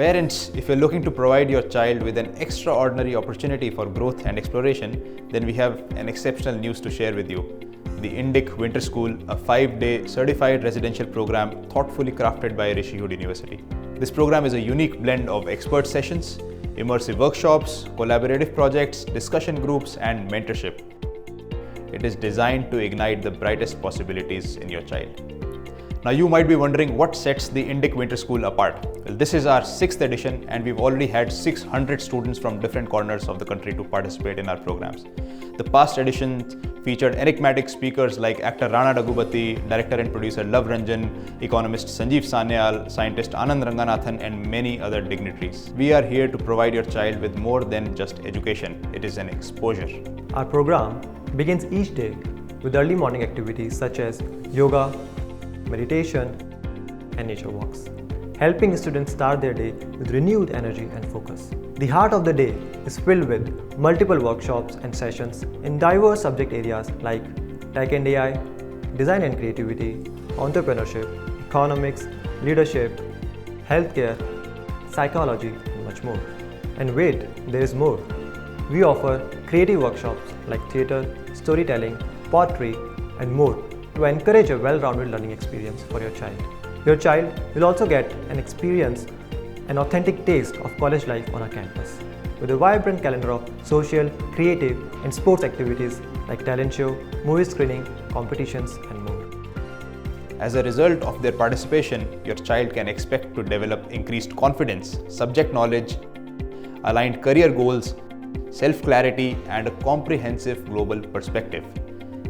Parents, if you're looking to provide your child with an extraordinary opportunity for growth and exploration, then we have an exceptional news to share with you. The Indic Winter School, a 5-day certified residential program thoughtfully crafted by Rishihood University. This program is a unique blend of expert sessions, immersive workshops, collaborative projects, discussion groups, and mentorship. It is designed to ignite the brightest possibilities in your child. Now you might be wondering what sets the Indic Winter School apart. Well, this is our 6th edition and we've already had 600 students from different corners of the country to participate in our programs. The past editions featured enigmatic speakers like actor Rana Daggubati, director and producer Love Ranjan, economist Sanjeev Sanyal, scientist Anand Ranganathan, and many other dignitaries. We are here to provide your child with more than just education. It is an exposure. Our program begins each day with early morning activities such as yoga, meditation, and nature walks, helping students start their day with renewed energy and focus. The heart of the day is filled with multiple workshops and sessions in diverse subject areas like tech and AI, design and creativity, entrepreneurship, economics, leadership, healthcare, psychology, and much more. And wait, there is more. We offer creative workshops like theatre, storytelling, pottery, and more to encourage a well-rounded learning experience for your child. Your child will also get an authentic taste of college life on our campus, with a vibrant calendar of social, creative, and sports activities like talent show, movie screening, competitions, and more. As a result of their participation, your child can expect to develop increased confidence, subject knowledge, aligned career goals, self-clarity, and a comprehensive global perspective.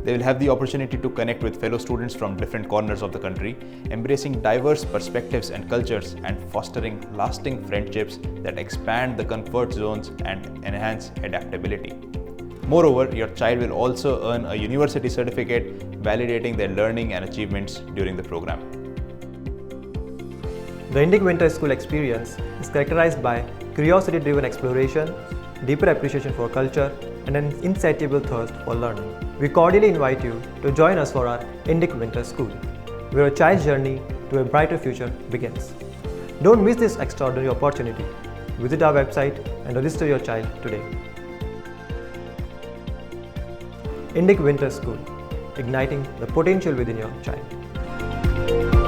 They will have the opportunity to connect with fellow students from different corners of the country, embracing diverse perspectives and cultures and fostering lasting friendships that expand the comfort zones and enhance adaptability. Moreover, your child will also earn a university certificate validating their learning and achievements during the program. The Indic Winter School experience is characterized by curiosity-driven exploration, deeper appreciation for culture, and an insatiable thirst for learning. We cordially invite you to join us for our Indic Winter School, where a child's journey to a brighter future begins. Don't miss this extraordinary opportunity. Visit our website and register your child today. Indic Winter School, igniting the potential within your child.